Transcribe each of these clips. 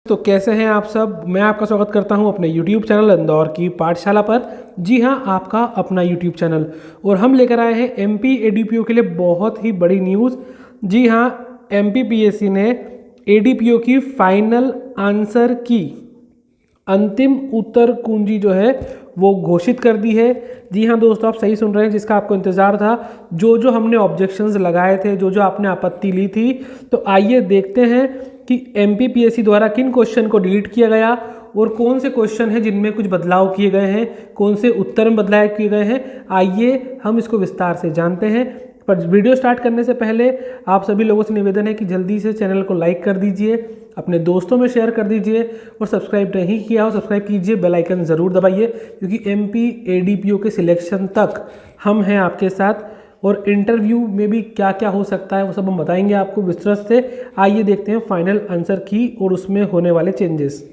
तो कैसे हैं आप सब। मैं आपका स्वागत करता हूं अपने YouTube चैनल इंदौर की पाठशाला पर। जी हां, आपका अपना YouTube चैनल। और हम लेकर आए हैं MP ADPO के लिए बहुत ही बड़ी न्यूज़। जी हां, MPPSC ने ADPO की फाइनल आंसर की अंतिम उत्तर कुंजी जो है वो घोषित कर दी है। जी हाँ दोस्तों, आप सही सुन रहे हैं, जिसका आपको इंतज़ार था, जो हमने ऑब्जेक्शंस लगाए थे, जो आपने आपत्ति ली थी। तो आइए देखते हैं कि MPPSC द्वारा किन क्वेश्चन को डिलीट किया गया और कौन से क्वेश्चन हैं जिनमें कुछ बदलाव किए गए हैं, कौन से उत्तर में बदलाव किए गए हैं। आइए हम इसको विस्तार से जानते हैं। पर वीडियो स्टार्ट करने से पहले आप सभी लोगों से निवेदन है कि जल्दी से चैनल को लाइक कर दीजिए, अपने दोस्तों में शेयर कर दीजिए और सब्सक्राइब नहीं किया हो सब्सक्राइब कीजिए, बेल आइकन ज़रूर दबाइए, क्योंकि MP ADPO के सिलेक्शन तक हम हैं आपके साथ। और इंटरव्यू में भी क्या क्या हो सकता है वो सब हम बताएंगे आपको विस्तृत से। आइए देखते हैं फाइनल आंसर की और उसमें होने वाले चेंजेस।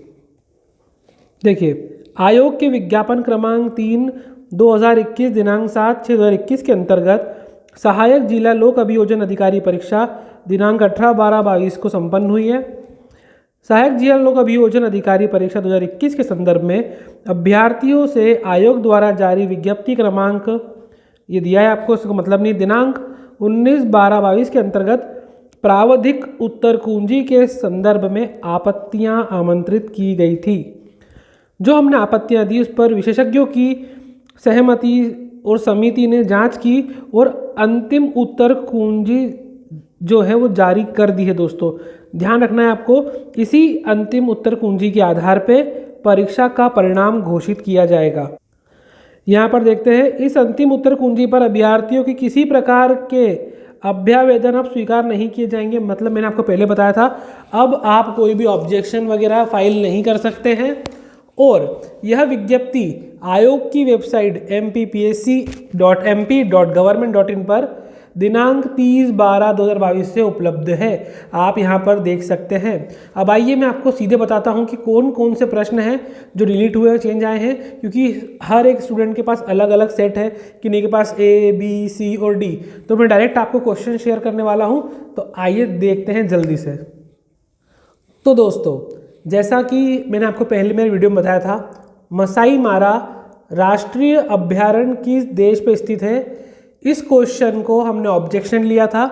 देखिए, आयोग के विज्ञापन क्रमांक 3/2021 दिनांक 7/6/2021 के अंतर्गत सहायक जिला लोक अभियोजन अधिकारी परीक्षा दिनांक 18/12/22 को संपन्न हुई है। सहायक जिला लोक अभियोजन अधिकारी परीक्षा 2021 के संदर्भ में अभ्यर्थियों से आयोग द्वारा जारी विज्ञप्ति क्रमांक, ये दिया है आपको, इसका मतलब नहीं, दिनांक 19/12/22 के अंतर्गत प्रावधिक उत्तर कुंजी के संदर्भ में आपत्तियां आमंत्रित की गई थी। जो हमने आपत्तियां दी उस पर विशेषज्ञों की सहमति और समिति ने जांच की और अंतिम उत्तर कुंजी जो है वो जारी कर दी है। दोस्तों ध्यान रखना है आपको, इसी अंतिम उत्तर कुंजी के आधार पे परीक्षा का परिणाम घोषित किया जाएगा। यहाँ पर देखते हैं, इस अंतिम उत्तर कुंजी पर अभ्यर्थियों की किसी प्रकार के अभ्यावेदन अब स्वीकार नहीं किए जाएंगे। मतलब मैंने आपको पहले बताया था, अब आप कोई भी ऑब्जेक्शन वगैरह फाइल नहीं कर सकते हैं। और यह विज्ञप्ति आयोग की वेबसाइट mppsc.mp.gov.in पर दिनांक 30/12/2022 से उपलब्ध है। आप यहाँ पर देख सकते हैं। अब आइए मैं आपको सीधे बताता हूँ कि कौन कौन से प्रश्न हैं जो डिलीट हुए और चेंज आए हैं, क्योंकि हर एक स्टूडेंट के पास अलग अलग सेट है, किन्हीं के पास A, B, C और D। तो मैं डायरेक्ट आपको क्वेश्चन शेयर करने वाला हूँ, तो आइए देखते हैं जल्दी से। तो दोस्तों, जैसा कि मैंने आपको पहले मेरे वीडियो में बताया था, मसाई मारा राष्ट्रीय अभयारण्य किस देश पे स्थित है। इस क्वेश्चन को हमने ऑब्जेक्शन लिया था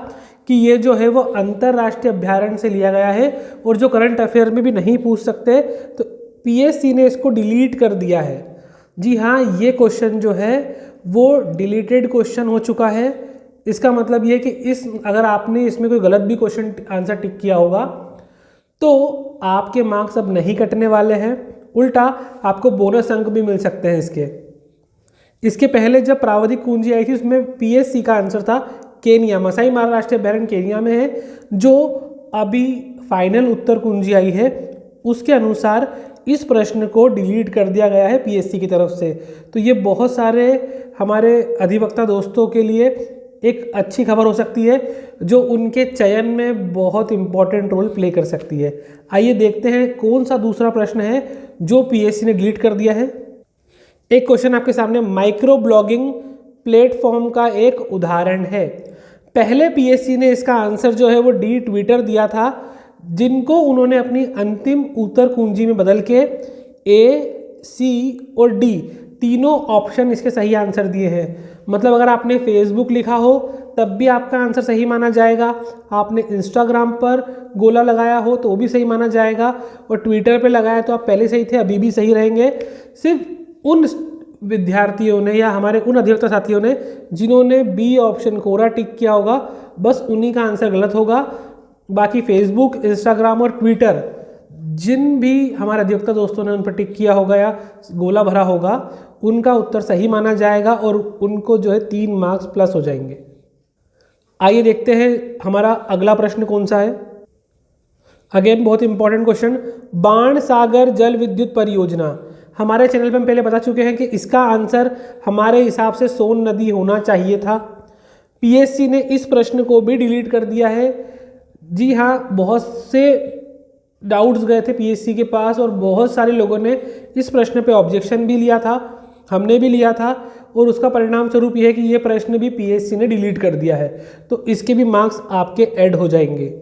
कि ये जो है वो अंतर्राष्ट्रीय अभयारण्य से लिया गया है और जो करंट अफेयर में भी नहीं पूछ सकते, तो PSC ने इसको डिलीट कर दिया है। जी हाँ, ये क्वेश्चन जो है वो डिलीटेड क्वेश्चन हो चुका है। इसका मतलब ये कि अगर आपने इसमें कोई गलत भी क्वेश्चन आंसर टिक किया होगा तो आपके मार्क्स अब नहीं कटने वाले हैं, उल्टा आपको बोनस अंक भी मिल सकते हैं इसके पहले जब प्रावधिक कुंजी आई थी उसमें PSC का आंसर था केनिया, मसाई मारा राष्ट्रीय अभयारण्य केनिया में है। जो अभी फाइनल उत्तर कुंजी आई है उसके अनुसार इस प्रश्न को डिलीट कर दिया गया है PSC की तरफ से। तो ये बहुत सारे हमारे अधिवक्ता दोस्तों के लिए एक अच्छी खबर हो सकती है, जो उनके चयन में बहुत इंपॉर्टेंट रोल प्ले कर सकती है। आइए देखते हैं कौन सा दूसरा प्रश्न है जो PSC ने डिलीट कर दिया है। एक क्वेश्चन आपके सामने माइक्रो ब्लॉगिंग प्लेटफॉर्म का एक उदाहरण है। पहले PSC ने इसका आंसर जो है वो D ट्विटर दिया था, जिनको उन्होंने अपनी अंतिम उत्तर कुंजी में बदल के A, C और D तीनों ऑप्शन इसके सही आंसर दिए हैं। मतलब अगर आपने फेसबुक लिखा हो तब भी आपका आंसर सही माना जाएगा, आपने इंस्टाग्राम पर गोला लगाया हो तो वो भी सही माना जाएगा, और ट्विटर पे लगाया तो आप पहले सही थे, अभी भी सही रहेंगे। सिर्फ उन विद्यार्थियों ने या हमारे उन अधिवक्ता साथियों ने जिन्होंने B ऑप्शन कोरा टिक किया होगा, बस उन्हीं का आंसर गलत होगा। बाकी फेसबुक, इंस्टाग्राम और ट्विटर जिन भी हमारे अधिवक्ता दोस्तों ने उन पर टिक किया होगा या गोला भरा होगा, उनका उत्तर सही माना जाएगा और उनको जो है 3 मार्क्स प्लस हो जाएंगे। आइए देखते हैं हमारा अगला प्रश्न कौन सा है। अगेन बहुत इंपॉर्टेंट क्वेश्चन, बाण सागर जल विद्युत परियोजना। हमारे चैनल पे हम पहले बता चुके हैं कि इसका आंसर हमारे हिसाब से सोन नदी होना चाहिए था। PSC ने इस प्रश्न को भी डिलीट कर दिया है। जी हाँ, बहुत से डाउट्स गए थे PSC के पास और बहुत सारे लोगों ने इस प्रश्न पे ऑब्जेक्शन भी लिया था, हमने भी लिया था, और उसका परिणाम स्वरूप यह है कि ये प्रश्न भी PSC ने डिलीट कर दिया है। तो इसके भी मार्क्स आपके ऐड हो जाएंगे।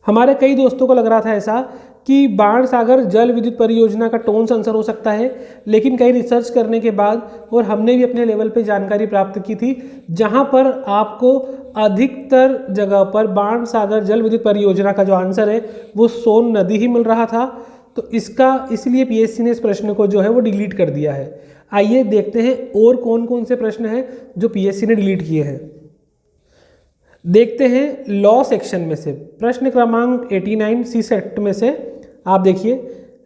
हमारे कई दोस्तों को लग रहा था ऐसा कि बाणसागर जल विद्युत परियोजना का टोन्स आंसर हो सकता है, लेकिन कई रिसर्च करने के बाद और हमने भी अपने लेवल पे जानकारी प्राप्त की थी, जहां पर आपको अधिकतर जगह पर बाणसागर जल विद्युत परियोजना का जो आंसर है वो सोन नदी ही मिल रहा था। तो इसलिए पीएससी ने इस प्रश्न को जो है वो डिलीट कर दिया है। आइए देखते हैं और कौन कौन से प्रश्न हैं जो पीएससी ने डिलीट किए हैं। देखते हैं लॉ सेक्शन में से प्रश्न क्रमांक 89 सी सेट में से। आप देखिए,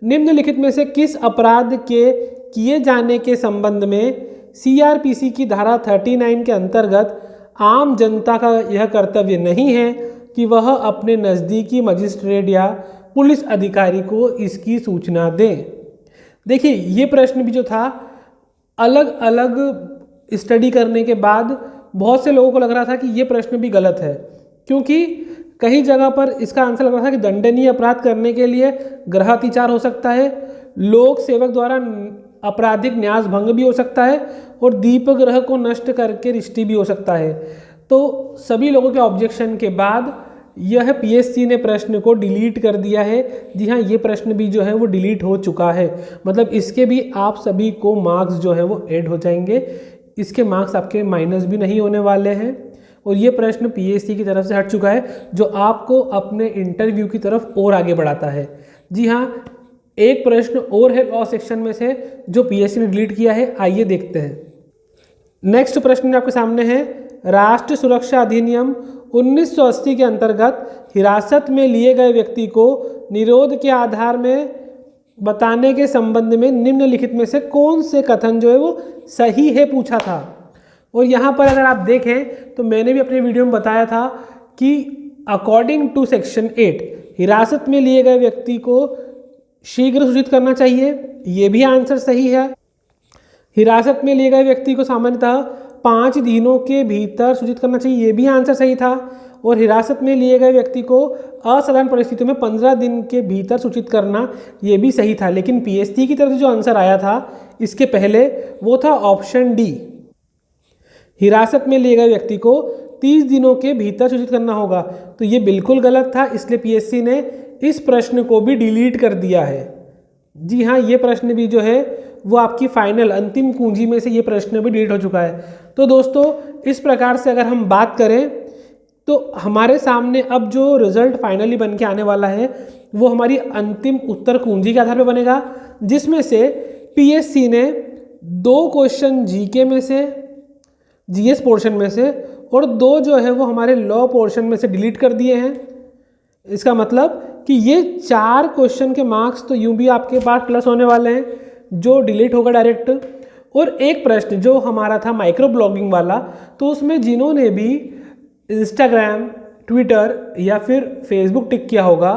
निम्नलिखित में से किस अपराध के किए जाने के संबंध में सीआरपीसी की धारा 39 के अंतर्गत आम जनता का यह कर्तव्य नहीं है कि वह अपने नज़दीकी मजिस्ट्रेट या पुलिस अधिकारी को इसकी सूचना दें। देखिए, ये प्रश्न भी जो था अलग अलग स्टडी करने के बाद बहुत से लोगों को लग रहा था कि ये प्रश्न भी गलत है, क्योंकि कई जगह पर इसका आंसर लग रहा था कि दंडनीय अपराध करने के लिए गृह अतिचार हो सकता है, लोक सेवक द्वारा आपराधिक न्यास भंग भी हो सकता है और दीपगृह को नष्ट करके रिष्टी भी हो सकता है। तो सभी लोगों के ऑब्जेक्शन के बाद यह पीएससी ने प्रश्न को डिलीट कर दिया है। जी हाँ, ये प्रश्न भी जो है वो डिलीट हो चुका है, मतलब इसके भी आप सभी को मार्क्स जो है वो ऐड हो जाएंगे, इसके मार्क्स आपके माइनस भी नहीं होने वाले हैं और ये प्रश्न पीएससी की तरफ से हट चुका है, जो आपको अपने इंटरव्यू की तरफ और आगे बढ़ाता है। जी हाँ, एक प्रश्न और है लॉ सेक्शन में से जो पीएससी ने डिलीट किया है, आइए देखते हैं। नेक्स्ट प्रश्न आपके सामने है, राष्ट्रीय सुरक्षा अधिनियम 1980 के अंतर्गत हिरासत में लिए गए व्यक्ति को निरोध के आधार में बताने के संबंध में निम्नलिखित में से कौन से कथन जो है वो सही है पूछा था। और यहाँ पर अगर आप देखें तो मैंने भी अपने वीडियो में बताया था कि अकॉर्डिंग टू सेक्शन 8 हिरासत में लिए गए व्यक्ति को शीघ्र सूचित करना चाहिए, ये भी आंसर सही है। हिरासत में लिए गए व्यक्ति को सामान्यतः 5 दिनों के भीतर सूचित करना चाहिए, ये भी आंसर सही था। और हिरासत में लिए गए व्यक्ति को असाधारण परिस्थितियों में 15 दिन के भीतर सूचित करना, ये भी सही था। लेकिन पीएससी की तरफ से जो आंसर आया था इसके पहले वो था ऑप्शन डी, हिरासत में लिए गए व्यक्ति को 30 दिनों के भीतर सूचित करना होगा। तो ये बिल्कुल गलत था, इसलिए पीएससी ने इस प्रश्न को भी डिलीट कर दिया है। जी हाँ, ये प्रश्न भी जो है वो आपकी फाइनल अंतिम कुंजी में से ये प्रश्न भी डिलीट हो चुका है। तो दोस्तों, इस प्रकार से अगर हम बात करें तो हमारे सामने अब जो रिजल्ट फाइनली बन के आने वाला है वो हमारी अंतिम उत्तर कुंजी के आधार पर बनेगा, जिसमें से पीएससी ने 2 क्वेश्चन जीके में से, जीएस पोर्शन में से, और 2 जो है वो हमारे लॉ पोर्शन में से डिलीट कर दिए हैं। इसका मतलब कि ये 4 क्वेश्चन के मार्क्स तो यूं भी आपके पास प्लस होने वाले हैं, जो डिलीट होगा डायरेक्ट। और एक प्रश्न जो हमारा था माइक्रो ब्लॉगिंग वाला, तो उसमें जिन्होंने भी इंस्टाग्राम, ट्विटर या फिर फेसबुक टिक किया होगा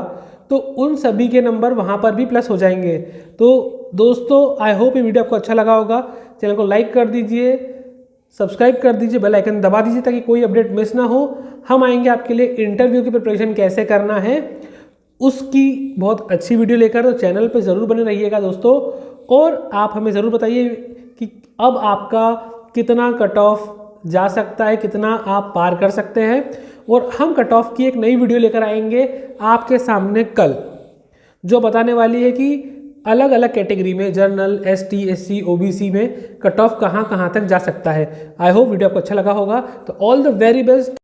तो उन सभी के नंबर वहाँ पर भी प्लस हो जाएंगे। तो दोस्तों, आई होप ये वीडियो आपको अच्छा लगा होगा। चैनल को लाइक कर दीजिए, सब्सक्राइब कर दीजिए, बेल आइकन दबा दीजिए ताकि कोई अपडेट मिस ना हो। हम आएंगे आपके लिए इंटरव्यू की प्रिपरेशन कैसे करना है उसकी बहुत अच्छी वीडियो लेकर, तो चैनल पे ज़रूर बने रहिएगा दोस्तों। और आप हमें ज़रूर बताइए कि अब आपका कितना कट ऑफ जा सकता है, कितना आप पार कर सकते हैं। और हम कट ऑफ की एक नई वीडियो लेकर आएंगे आपके सामने कल, जो बताने वाली है कि अलग अलग कैटेगरी में जनरल, एसटी, एससी, ओबीसी में कट ऑफ कहाँ कहाँ तक जा सकता है। आई होप वीडियो आपको अच्छा लगा होगा। तो ऑल द वेरी बेस्ट।